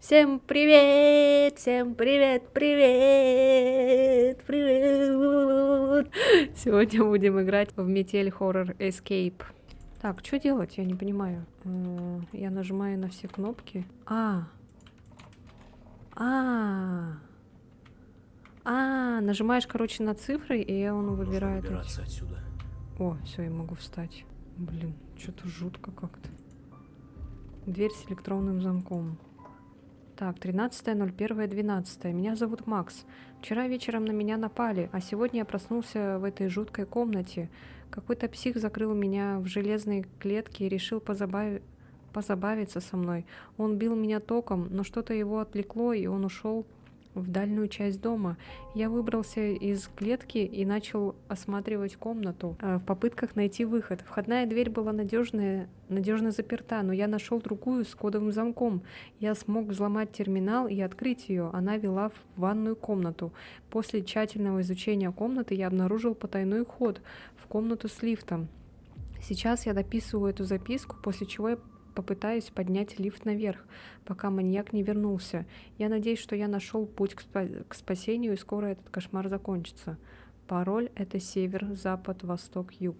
Всем привет! Всем привет! Привет! Привет! Сегодня будем играть в метель Horror Escape. Так, что делать? Я не понимаю. Я нажимаю на все кнопки. Нажимаешь, короче, на цифры, и он выбирает. Нужно выбираться отсюда. О, все, я могу встать. Блин, что-то жутко как-то. Дверь с электронным замком. Так, 13.01.12. Меня зовут Макс. Вчера вечером на меня напали, а сегодня я проснулся в этой жуткой комнате. Какой-то псих закрыл меня в железной клетке и решил позабавиться со мной. Он бил меня током, но что-то его отвлекло, и он ушел в дальнюю часть дома. Я выбрался из клетки и начал осматривать комнату в попытках найти выход. Входная дверь была надежно заперта, но я нашел другую с кодовым замком. Я смог взломать терминал и открыть ее. Она вела в ванную комнату. После тщательного изучения комнаты я обнаружил потайной ход в комнату с лифтом. Сейчас я дописываю эту записку, после чего я попытаюсь поднять лифт наверх, пока маньяк не вернулся. Я надеюсь, что я нашел путь к спасению, и скоро этот кошмар закончится. Пароль — это север, запад, восток, юг.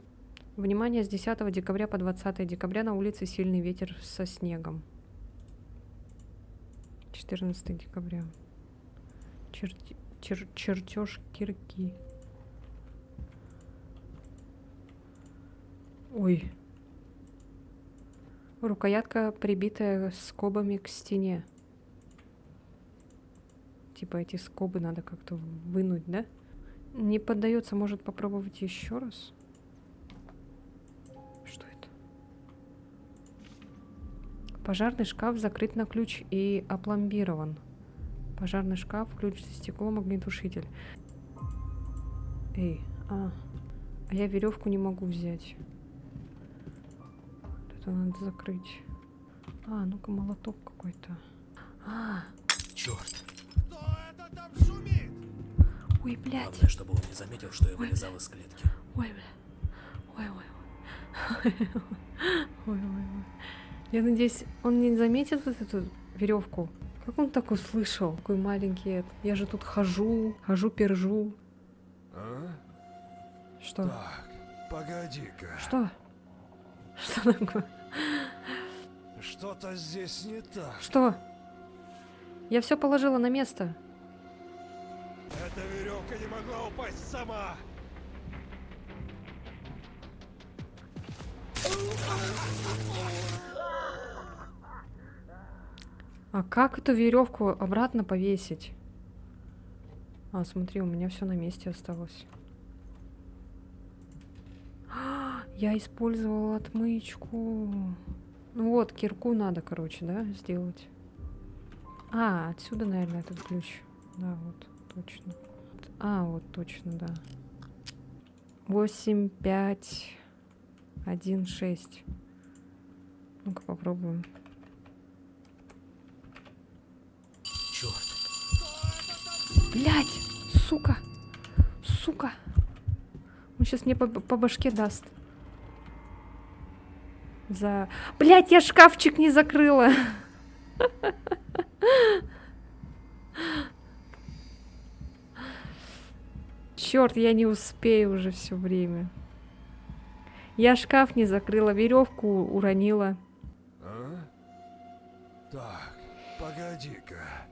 Внимание, с 10 декабря по 20 декабря на улице сильный ветер со снегом. 14 декабря. Чертеж кирки. Ой. Рукоятка, прибитая скобами к стене. Типа эти скобы надо как-то вынуть, да? Не поддается, может попробовать еще раз? Что это? Пожарный шкаф закрыт на ключ и опломбирован. Пожарный шкаф, ключ, стекло, огнетушитель. Эй, а я веревку не могу взять. Это надо закрыть. Ну-ка, молоток какой-то. Черт. Кто это там шумит? Ой, блядь. Главное, чтобы он не заметил, что я вылезал из клетки. Ой, бля. Ой. Я надеюсь, он не заметит вот эту веревку. Как он так услышал? Какой маленький. Я же тут хожу, пержу. А? Что? Так, погоди-ка. Что? Что такое? Что-то здесь не так. Что? Я все положила на место. Эта веревка не могла упасть сама. А как эту веревку обратно повесить? Смотри, у меня все на месте осталось. Я использовала отмычку. Ну вот, кирку надо, короче, да, сделать. Отсюда, наверное, этот ключ. Да, вот, точно. Вот, точно, да. 8, 5, 1, 6. Ну-ка, попробуем. Черт. Блять! Сука! Сука! Он сейчас мне по башке даст. Блять, я шкафчик не закрыла! Черт, я не успею уже все время. Я шкаф не закрыла, веревку уронила. Так, погоди-ка.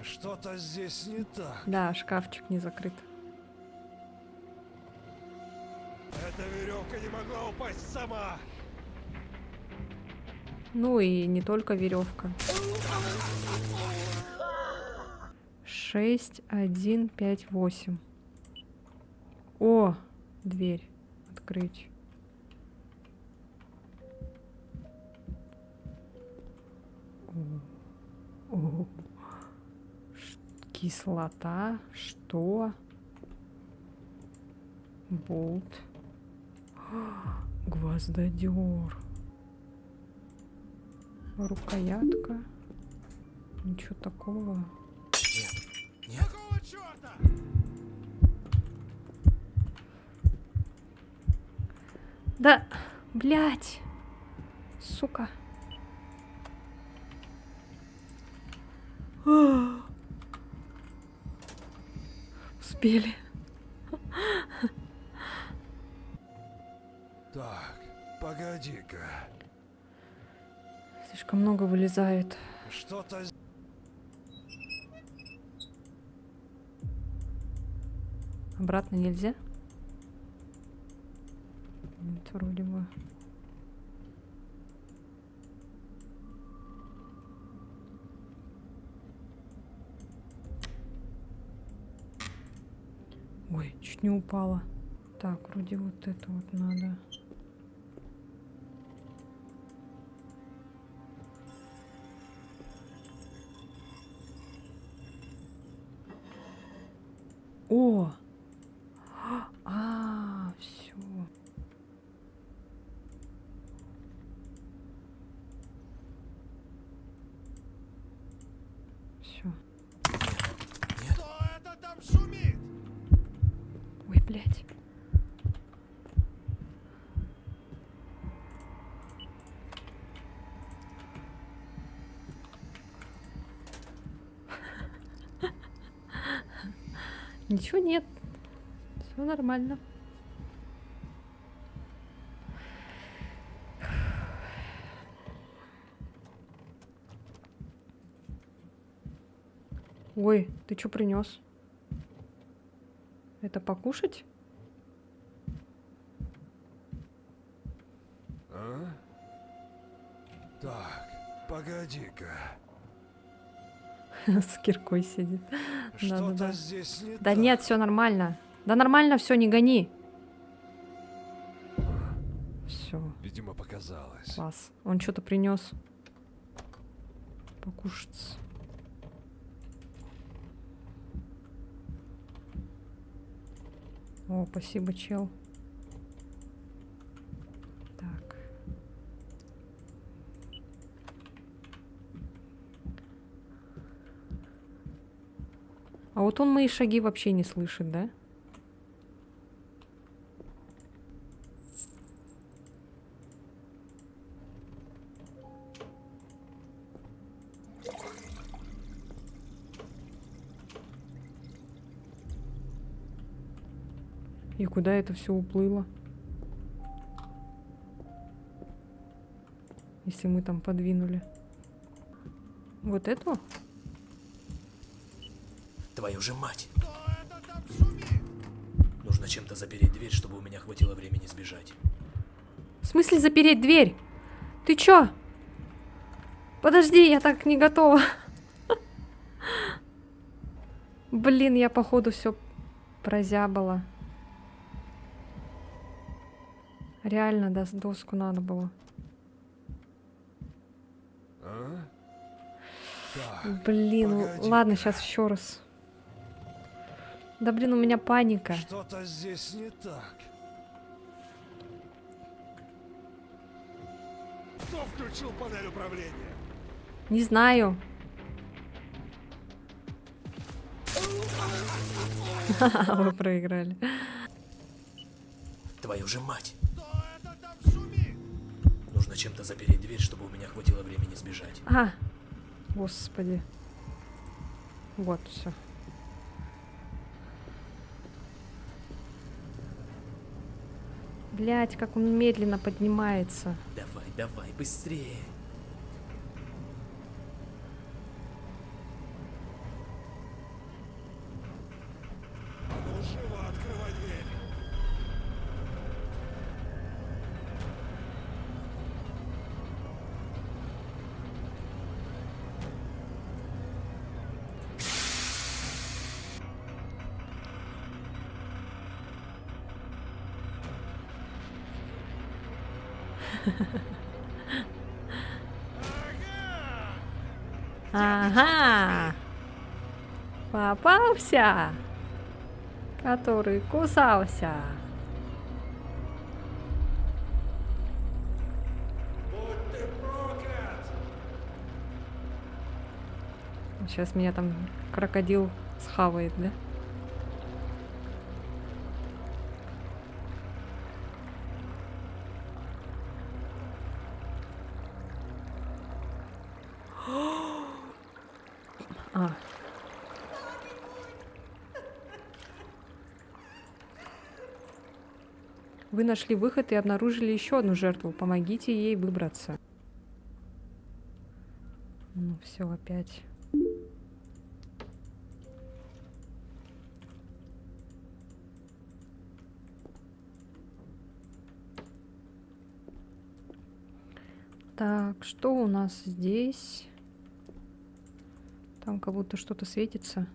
Что-то здесь не так. Да, шкафчик не закрыт. Эта веревка не могла упасть сама. Ну и не только веревка. 6, 1, 5, 8. О, дверь открыть. О. Кислота. Что? Болт. Гвоздодер. Рукоятка. Ничего такого. Нет. Какого черта? Да, блять, сука. Успели. Так, погоди-ка. Слишком много вылезает. Что-то... Обратно нельзя? Нет, вроде бы. Ой, чуть не упала. Так, вроде вот это вот надо. О! Все. Все. Кто это там шумит? Ой, блядь. Ничего нет. Все нормально. Ой, ты что принес? Это покушать? А? Так, погоди-ка. С киркой сидит. Что-то Да. здесь не Да так. нет, все нормально. Да нормально, все, не гони. Все, Видимо, показалось. класс. Он что-то принес. Покушать. О, спасибо, чел. Так. А вот он мои шаги вообще не слышит, да? И куда это все уплыло? Если мы там подвинули. Вот эту? Твою же мать! Кто это там шумит? Нужно чем-то запереть дверь, чтобы у меня хватило времени сбежать. В смысле запереть дверь? Ты чё? Подожди, я так не готова. Блин, я походу все прозябала. Реально, да, доску надо было. А? Так, Блин, погоди-ка. ладно, сейчас еще раз. Да блин, у меня паника. что-то здесь не так. Кто включил панель управления? Не знаю. Вы проиграли. Твою же мать! Кто это там шумит? Нужно чем-то запереть дверь, чтобы у меня хватило времени сбежать. А, господи. Вот все. Блять, как он медленно поднимается. Давай, давай, быстрее! А ну живо открывай дверь. Ага. Попался. Который кусался. Будь ты проклят! Сейчас меня там крокодил схавает, да? А. Вы нашли выход и обнаружили еще одну жертву. Помогите ей выбраться. Ну все, опять. Так, что у нас здесь? Там как будто что-то светится.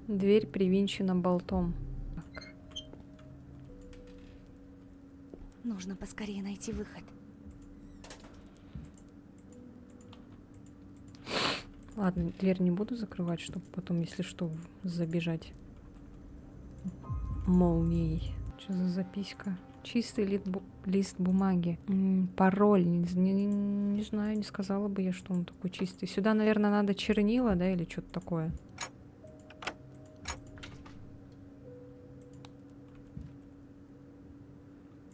Дверь привинчена болтом. Так. Нужно поскорее найти выход. Ладно, дверь не буду закрывать, чтобы потом, если что, забежать молнией. Что за записка? Чистый лист бумаги. Пароль. Не знаю, не сказала бы я, что он такой чистый. Сюда, наверное, надо чернила, да, или что-то такое.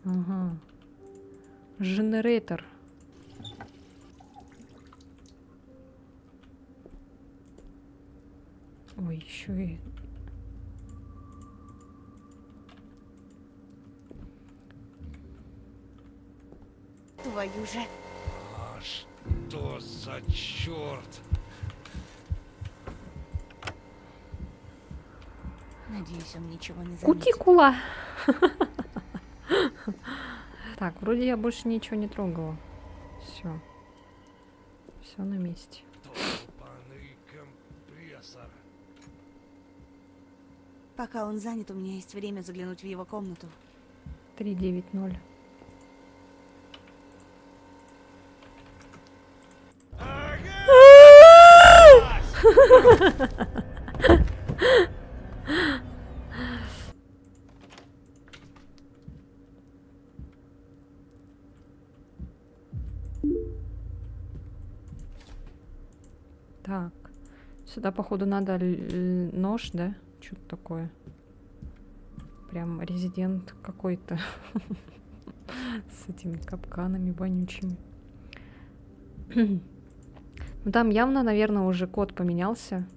Ага. Генератор. Ой, еще и... Твою же. А что за черт? Надеюсь, он ничего не заметит. Кутикула! Так, вроде я больше ничего не трогала. Все. Все на месте. Долбаный компрессор. Пока он занят, у меня есть время заглянуть в его комнату. 390. Так. Сюда, походу, надо нож, да? Что-то такое. Прям резидент какой-то. С этими капканами вонючими. Ну там явно, наверное, уже код поменялся.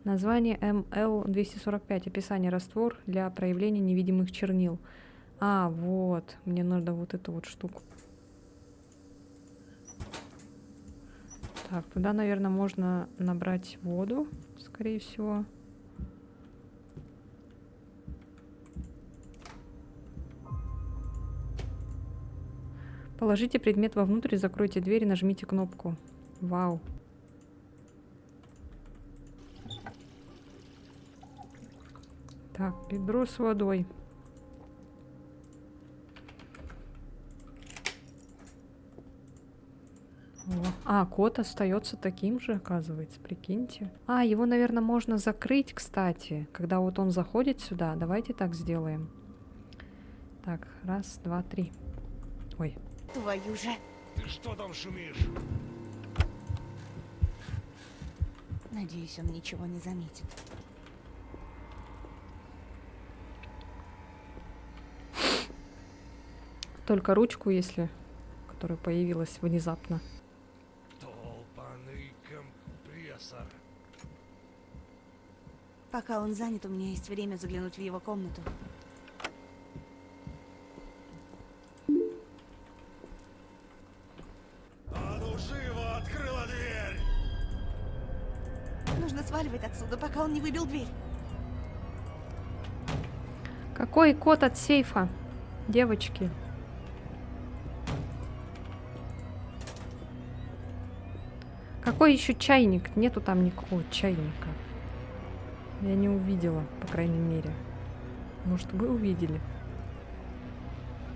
Название ML245. Описание: раствор для проявления невидимых чернил. А, вот. Мне надо вот эту вот штуку. Так, туда, наверное, можно набрать воду, скорее всего. Положите предмет вовнутрь, закройте дверь и нажмите кнопку. Вау. Так, ведро с водой. О. А, код остается таким же, оказывается, прикиньте. А, его, наверное, можно закрыть, кстати, когда вот он заходит сюда. Давайте так сделаем. Так, раз, два, три. Ой. Твою же. Ты что там шумишь? Надеюсь, он ничего не заметит. Только ручку, если... которая появилась внезапно. Долбаный компрессор. Пока он занят, у меня есть время заглянуть в его комнату. А ну живо открыла дверь! Нужно сваливать отсюда, пока он не выбил дверь. Какой код от сейфа? Девочки. Какой еще чайник? Нету там никакого чайника. Я не увидела, по крайней мере. Может, вы увидели?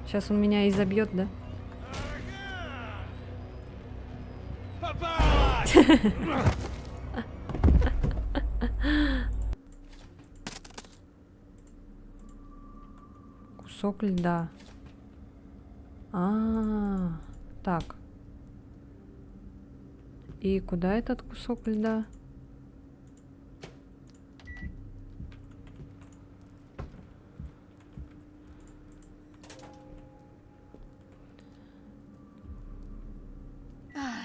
Сейчас он меня изобьет, да? Попалась! Кусок льда. А, так. И куда этот кусок льда?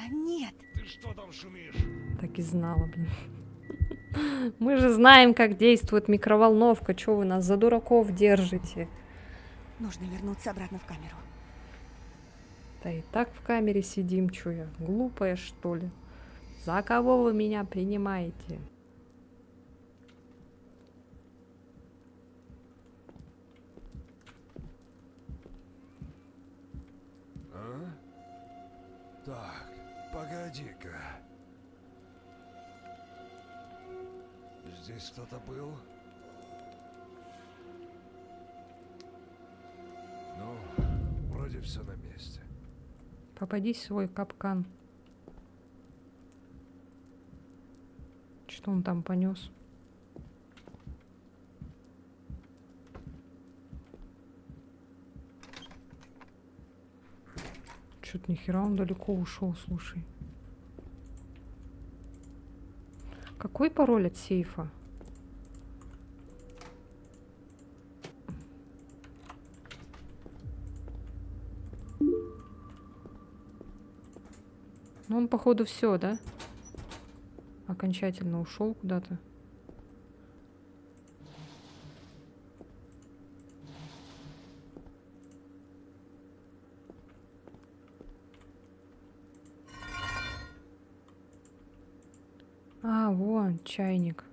нет. Ты что там шумишь? Так и знала, блин. Мы же знаем, как действует микроволновка. Чё вы нас за дураков держите? Нужно вернуться обратно в камеру. Да и так в камере сидим, чё я? Глупая, что ли? За кого вы меня принимаете? А? Так, погоди-ка. Здесь кто-то был? Ну, вроде все на месте. Попадись в свой капкан. Что он там понес? Чё-то нихера он далеко ушел, слушай. Какой пароль от сейфа? Ну он, походу, все, да? Окончательно ушел куда-то. А, вон, чайник.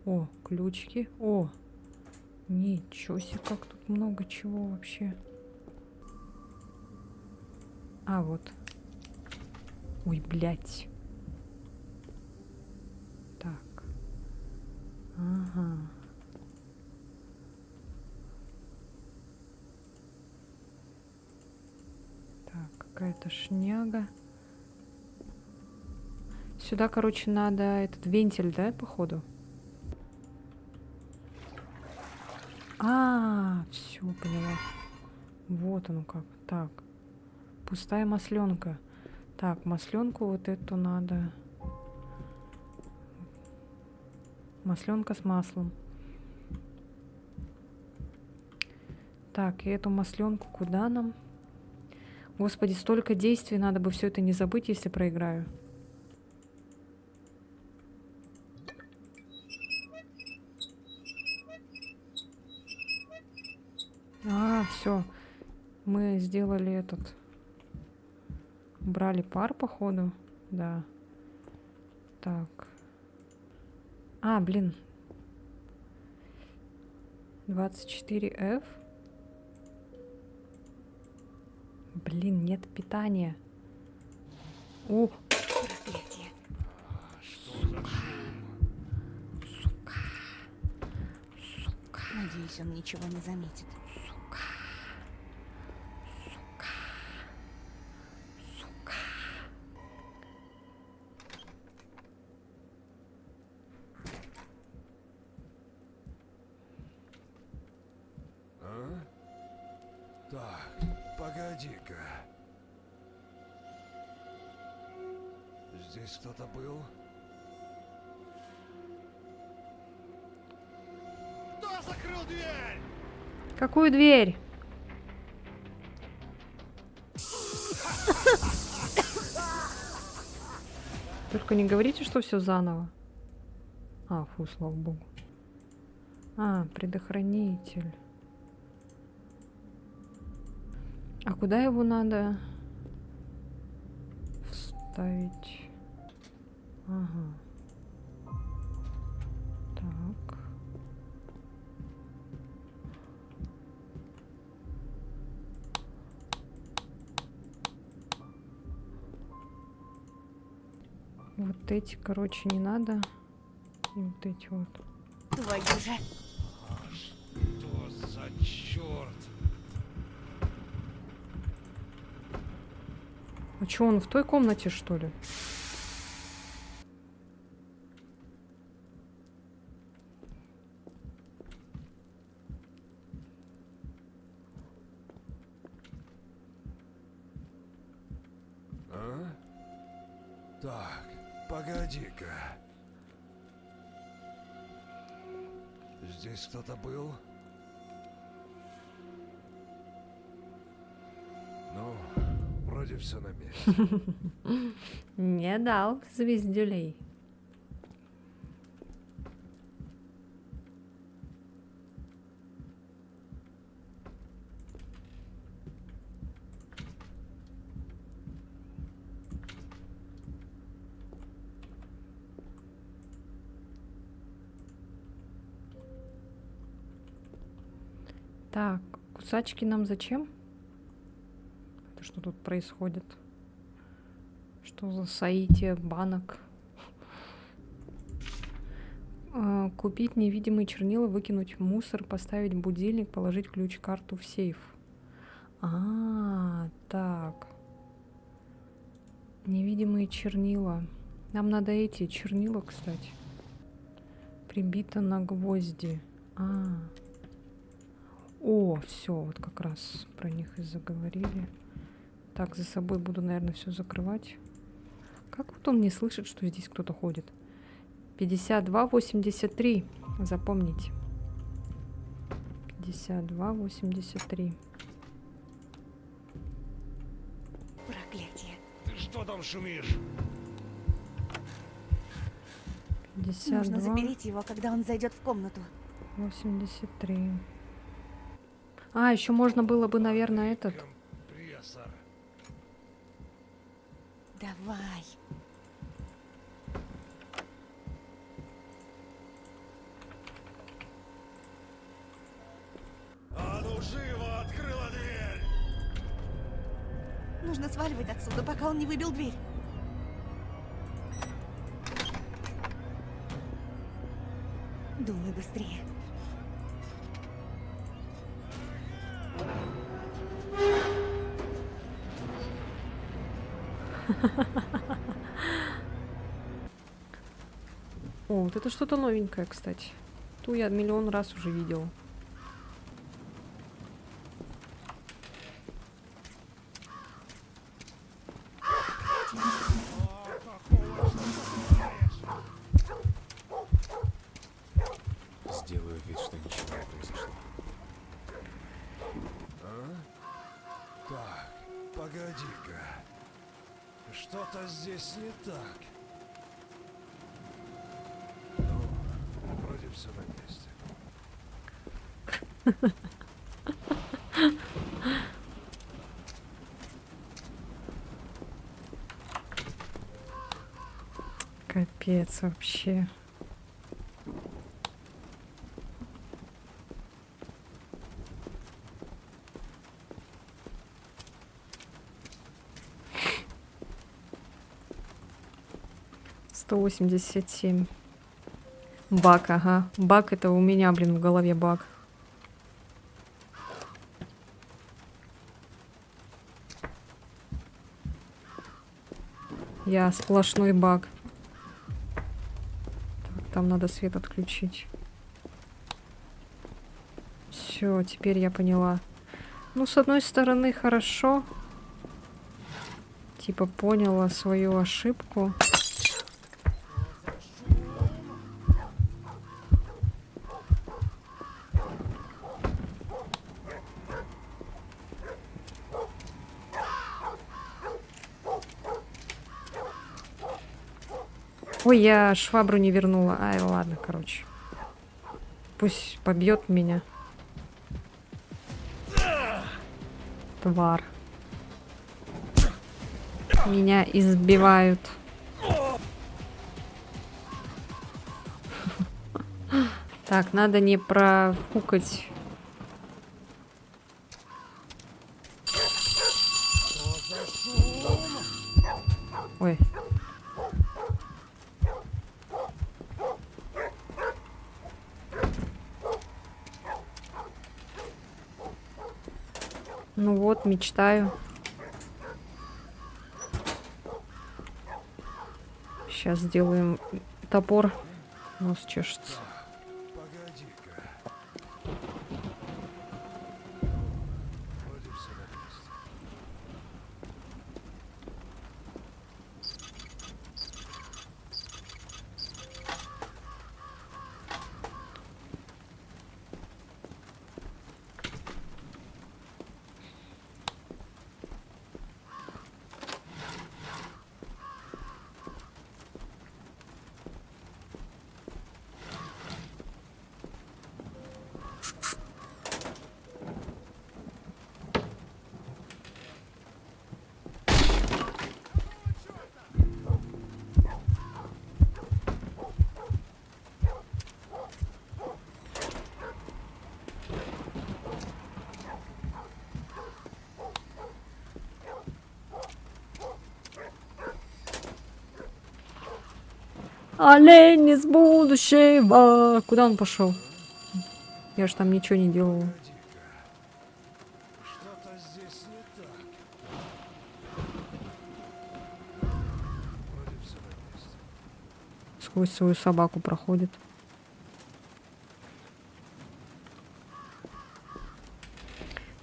О, ключики. О, ничего себе, как тут много чего вообще. А, вот. Ой, блядь. Так. Ага. Так, какая-то шняга. Сюда, короче, надо этот вентиль, да, походу? А, все, поняла. Вот оно как. Так. Пустая масленка. Так, масленку вот эту надо. Масленка с маслом. Так, и эту масленку куда нам? Господи, столько действий, надо бы все это не забыть, если проиграю. А, все. Мы сделали этот. Брали пар, походу. Да. Так. А, блин. 24F. Блин, нет питания. О, Проклятие. Что за шум? Надеюсь, он ничего не заметит. А? Так, погоди-ка. Здесь кто-то был? Кто закрыл дверь? какую дверь? Только не говорите, что все заново. А, фу, слава богу. А, предохранитель. А куда его надо вставить? Ага. Так. Вот эти, короче, не надо. И вот эти вот. Твою же. Что за черт? А чё, он в той комнате, что ли? А? Так, погоди-ка. Здесь кто-то был? Ну, Ну, вроде все на месте. Не дал звездюлей. Так, кусачки нам зачем? Это что тут происходит? Что за соитие банок? Купить невидимые чернила, выкинуть в мусор, поставить будильник, положить ключ-карту в сейф. Так. Невидимые чернила. Нам надо эти чернила, кстати. Прибито на гвозди. О, все, вот как раз про них и заговорили. Так, за собой буду, наверное, все закрывать. Как вот он не слышит, что здесь кто-то ходит? 52-83. Запомните. 52-83. Проклятие. Ты что там шумишь? 52, Нужно запереть его, когда он зайдет в комнату. 83. Еще можно было бы, наверное, этот. Компрессор. Давай. А ну живо, открыла дверь! Нужно сваливать отсюда, пока он не выбил дверь. Думай быстрее. О, вот это что-то новенькое, кстати. Ту я миллион раз уже видел. Сделаю вид, что ничего не произошло. Так, погоди-ка. Что-то здесь не так. Ну, вроде все на месте. Капец вообще. $187. Баг, ага. Баг это у меня, блин, в голове баг. Я сплошной баг. Так, там надо свет отключить. Все, теперь я поняла. Ну, с одной стороны, хорошо. Типа поняла свою ошибку. Ой, я швабру не вернула. Ай, ладно, короче. Пусть побьет меня. Тварь. Меня избивают. Так, надо не профукать. Ой. Ну вот, мечтаю. Сейчас сделаем топор. Нос чешется. Погоди-ка. Вроде все на месте. Олень из будущего. Куда он пошел? Я ж там ничего не делала. Что-то здесь не так. Вроде все на месте. Сквозь свою собаку проходит.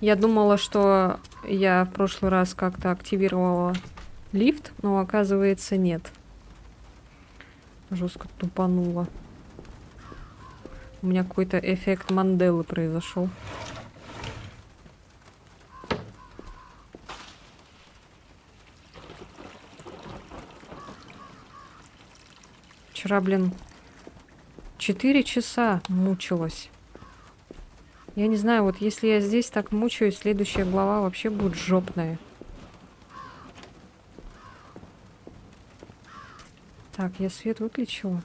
Я думала, что я в прошлый раз как-то активировала лифт, но оказывается нет. Жестко тупанула. У меня какой-то эффект Манделы произошел. Вчера, блин, 4 часа мучилась. Я не знаю, вот если я здесь так мучаюсь, следующая глава вообще будет жопная. Так, я свет выключила.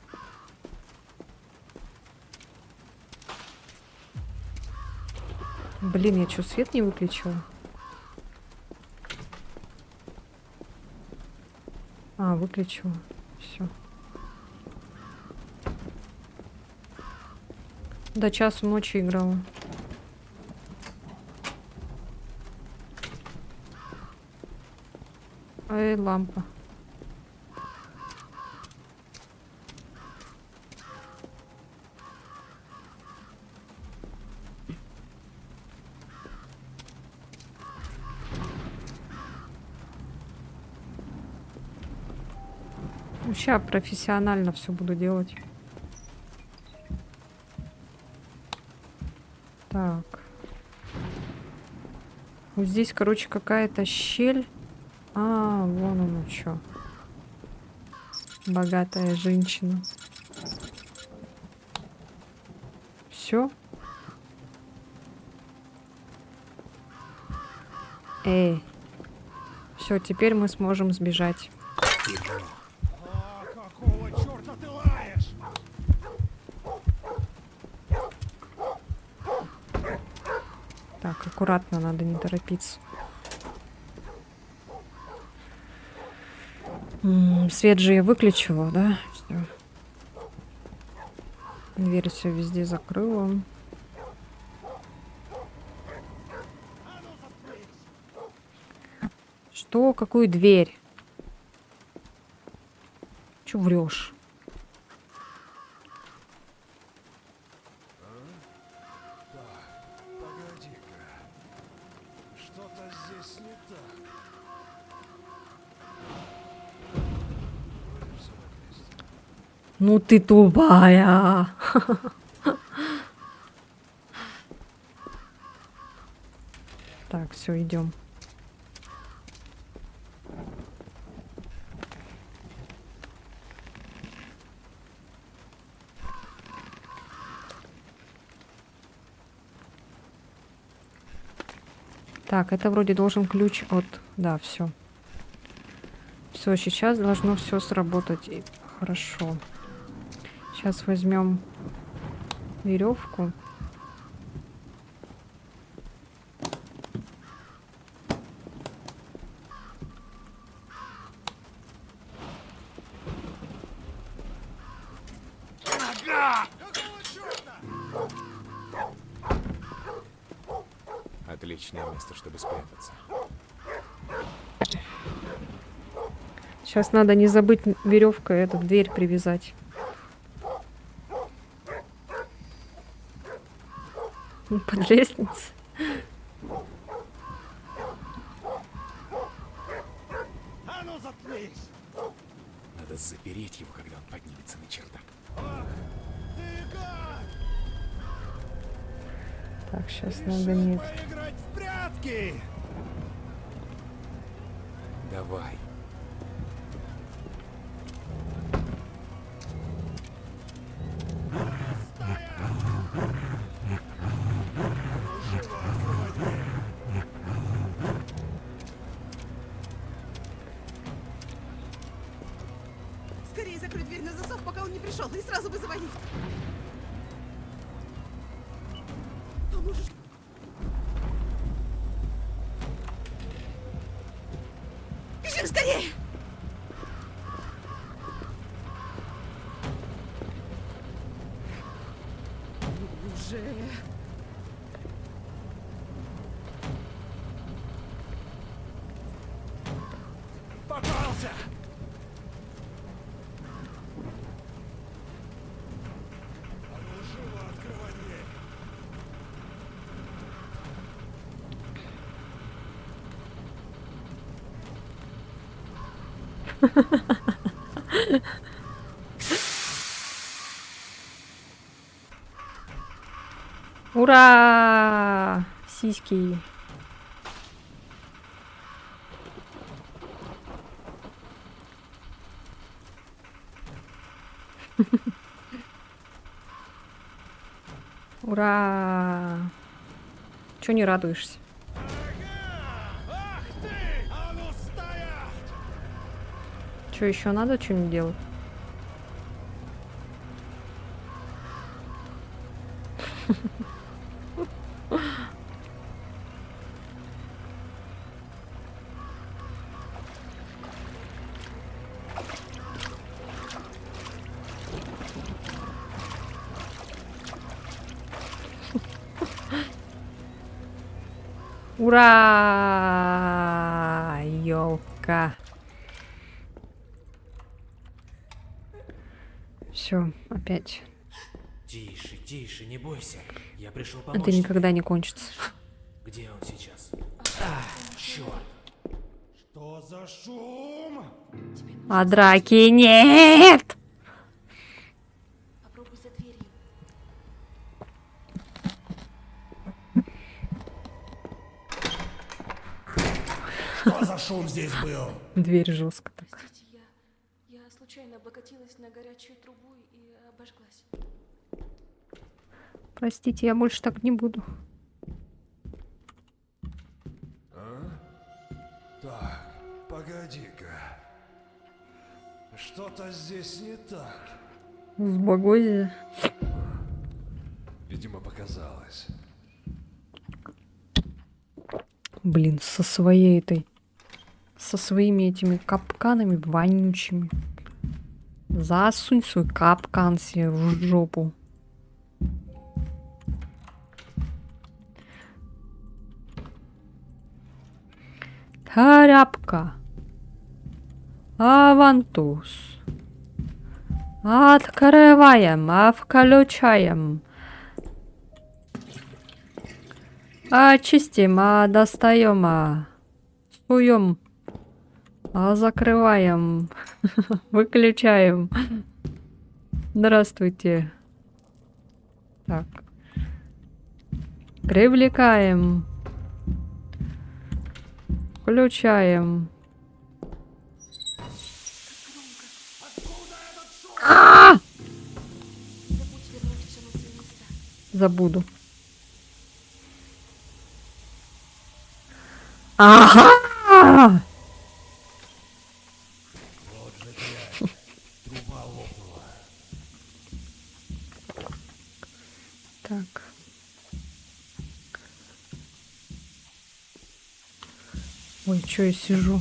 Блин, я что, свет не выключила? А, выключила. Все. До часу ночи играла. Эй, лампа. Ну, ща профессионально все буду делать. Так. Вот здесь, короче, какая-то щель. А, вон оно что. Богатая женщина. Все. Эй. Все, теперь мы сможем сбежать. А какого черта ты лаешь? Так, аккуратно, надо не торопиться. Свет же я выключила, да? Всё. Дверь все везде закрыла. Что? Какую дверь? Чё врешь? Погоди-ка. Что-то здесь не так. Вроде все на месте. Ну ты тупая. Так, все, идем. Так, это вроде должен ключ от... Да, все. Все, сейчас должно все сработать. Хорошо. Сейчас возьмем веревку. Ага! Какого черта? Отличное место, чтобы спрятаться. Сейчас надо не забыть веревкой эту дверь привязать. Под лестницей. А ну заткнись! Надо запереть его, когда он поднимется на чердак. Ах, ты гад! Так, сейчас надо Решил нет. поиграть в прятки! Давай. Скорее закрой дверь на засов, пока он не пришел, и сразу вызывай лифт. Поможешь? Бежим скорее! Ура! Сиськи. Ура! Чё не радуешься? Ах ты! А ну стоять! Чё еще надо что-нибудь делать? Ура! Ёлка. Все, опять. Тише, тише, не бойся. Я пришел помочь Это тебе. никогда не кончится. Где он сейчас? Черт. Что за шум? А драки нет! Попробуй за дверью. Что за шум здесь был? Дверь жестко так. Простите, я случайно облокотилась на горячую трубу и обожглась. Простите, я больше так не буду. Так, погоди-ка. Что-то здесь не так. С Богози. Видимо, показалось. Блин, со своими этими капканами вонючими. Засунь свой капкан себе в жопу. Тряпка. Авантус. Открываем, включаем. Чистим, достаем, суем, закрываем, выключаем. Здравствуйте. Так. Привлекаем. Включаем. Забудь вернуть все на свои места. Забуду. Ага! Вот же дрянь. Труба лопнула. Так. Ой, что я сижу?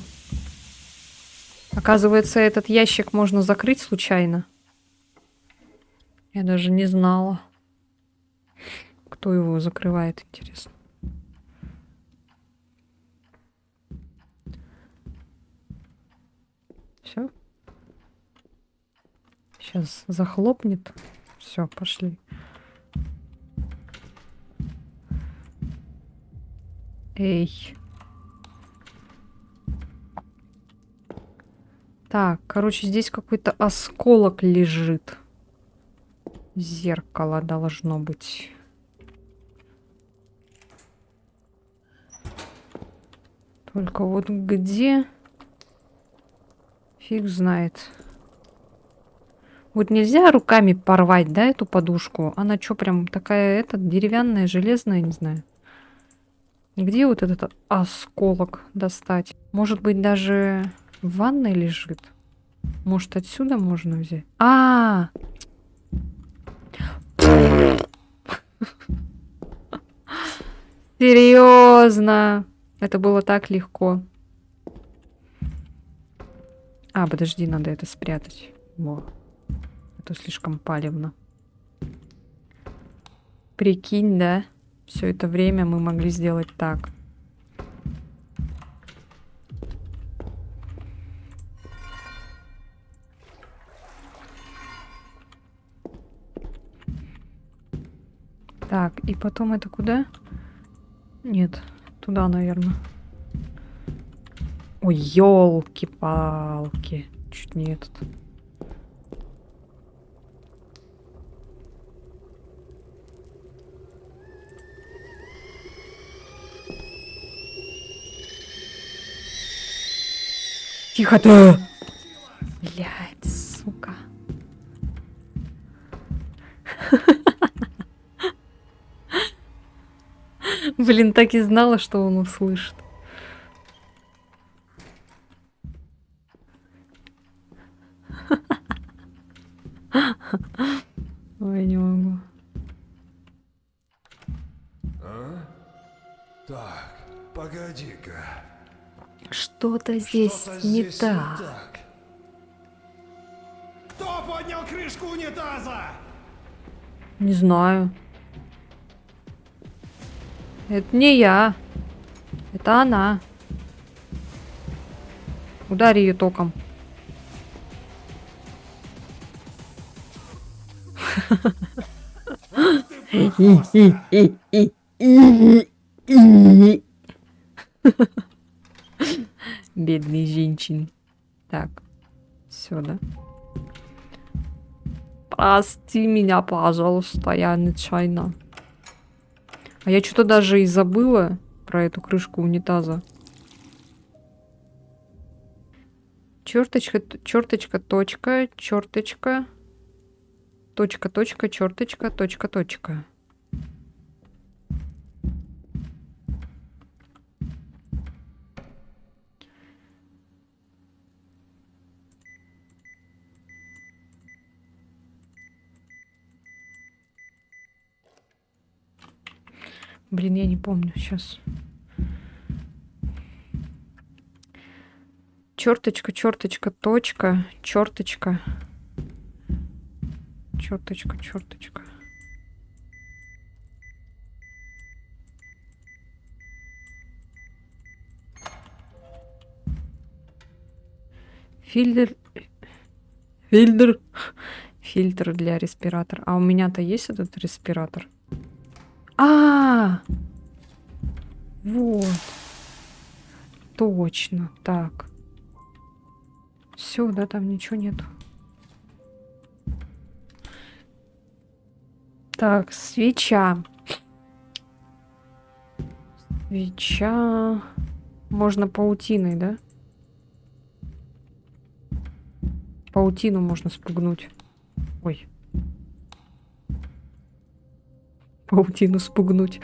Оказывается, этот ящик можно закрыть случайно. Я даже не знала. Кто его закрывает, интересно. Все. Сейчас захлопнет. Все, пошли. Эй. Так, короче, здесь какой-то осколок лежит. Зеркало должно быть. Только вот где? Фиг знает. Вот нельзя руками порвать, да, эту подушку? Она что, прям такая, деревянная, железная, не знаю. Где вот этот осколок достать? Может быть, даже в ванной лежит? Может, отсюда можно взять? Серьезно? Это было так легко. Подожди, надо это спрятать. Во. Это слишком палевно. Прикинь, да? Все это время мы могли сделать так. Так, и потом это куда? Нет, туда, наверное. Ой, елки-палки. Чуть не этот. Тихо ты! Блядь, сука. Блин, так и знала, что он услышит. Ой, не могу. А? Так, погоди-ка. Что-то здесь Что-то не здесь так. Кто поднял крышку унитаза? Не знаю. Это не я. Это она. Ударь ее током. Бедный женщин. Так. Сюда. Прости меня, пожалуйста, я нечаянно. А я что-то даже и забыла про эту крышку унитаза. Черточка, черточка, точка, черточка. Точка, точка, черточка, точка, точка. Блин, я не помню сейчас. Черточка, черточка, точка, черточка. Черточка, черточка. Фильтр. Фильтр. Фильтр для респиратора. А у меня-то есть этот респиратор? Вот. Точно. Так. Все, да, там ничего нету. Так, свеча. Свеча. Можно паутиной, да? Паутину можно спугнуть. Ой. Паутину спугнуть.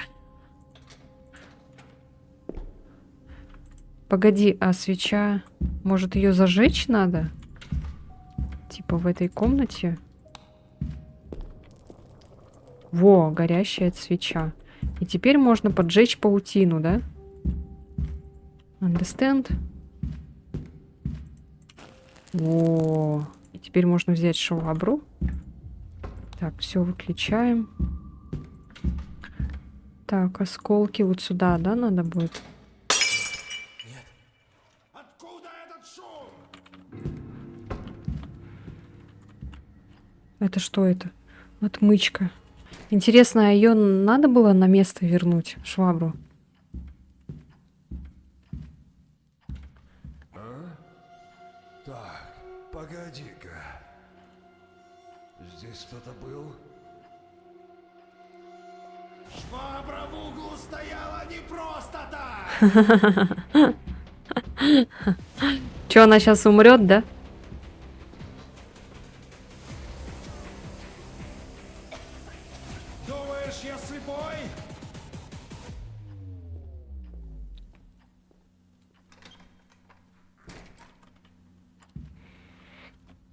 Погоди, а свеча... Может, ее зажечь надо? Типа в этой комнате? Во, горящая свеча. И теперь можно поджечь паутину, да? Understand? Во. И теперь можно взять швабру. Так, все выключаем. Так, осколки вот сюда, да, надо будет? Откуда этот шум? Это что это? Отмычка. Интересно, а ее надо было на место вернуть, швабру? Так, погоди-ка. Здесь кто-то был? Швабра в углу стояла не просто так! Че, она сейчас умрет, да? Думаешь, я слепой?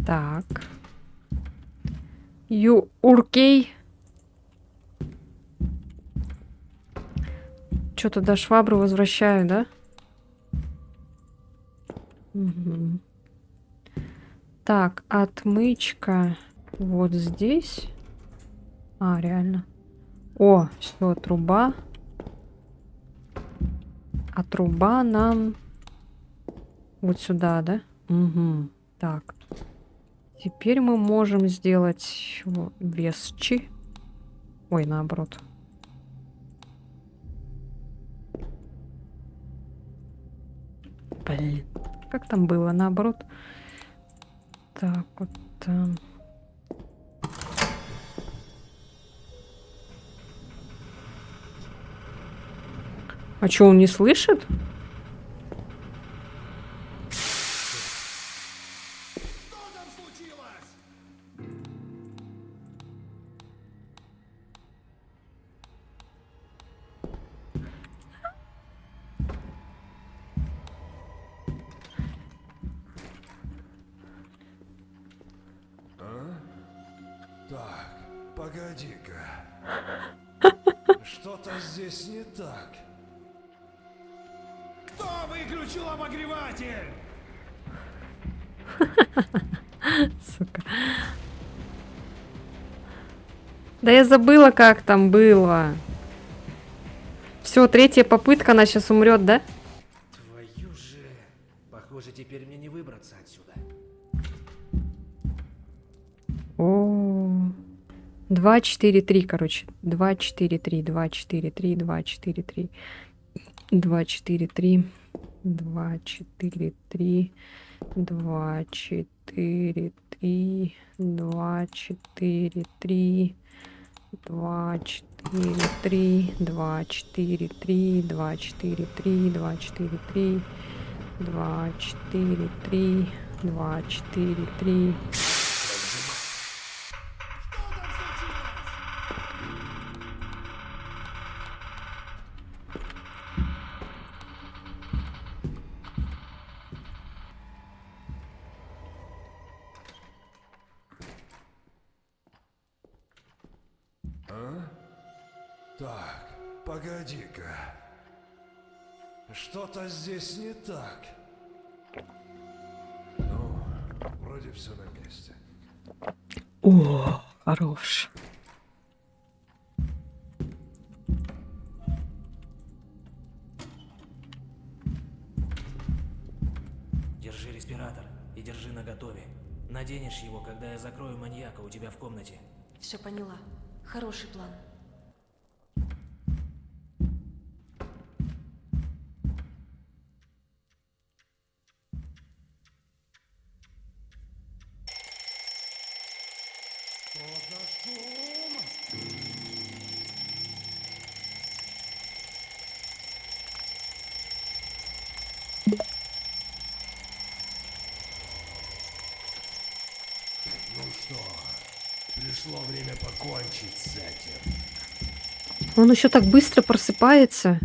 Так. Уркей. Что-то до швабры возвращаю, да? Угу. Так, отмычка вот здесь. А, реально. О, все, труба. А труба нам вот сюда, да? Угу. Так. Теперь мы можем сделать весчи. Ой, наоборот. Блин. Как там было? Наоборот. Так, вот там. А что, он не слышит? Так, погоди-ка. Что-то здесь не так. Кто выключил обогреватель? Сука. Да я забыла, как там было. Все, третья попытка, она сейчас умрет, да? Твою же. Похоже, теперь мне не выбраться отсюда. О, 2, 4, 3, короче. 2, 4, 3, 2, 4, 3, 2, 4, 3. 2, 4, 3. 2, 4, 3. 2, 4, 3. 2, 4, 3. 2, 4, 3. 2, 4, 3. 2, 4, 3. 2, 4, 3. 2, 4, 3. 2, 4, 3. Так, погоди-ка. Что-то здесь не так. Ну, вроде все на месте. О, хорош. Держи респиратор и держи наготове. Наденешь его, когда я закрою маньяка у тебя в комнате. Все поняла. Хороший план. Ну что, пришло время покончить с этим. Он еще так быстро просыпается.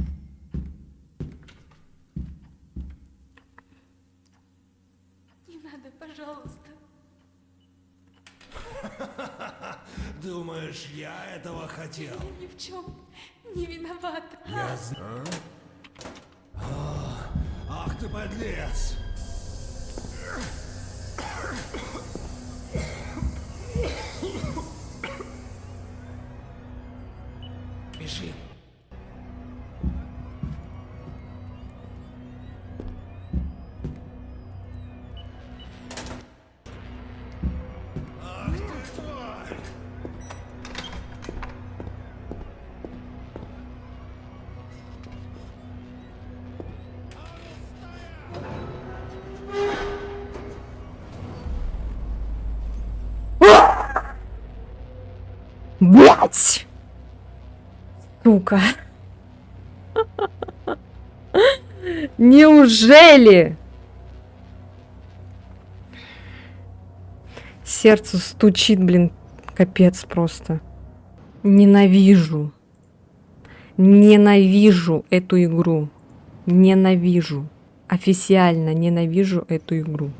Не надо, пожалуйста. Думаешь, я этого хотел? Я ни в чем не виновата. Я знаю. Ах ты подлец! Бежим. Ах ты тварь! Блять! Сука. Неужели? Сердце стучит, блин, капец просто. Ненавижу. Ненавижу эту игру. Ненавижу. Официально ненавижу эту игру.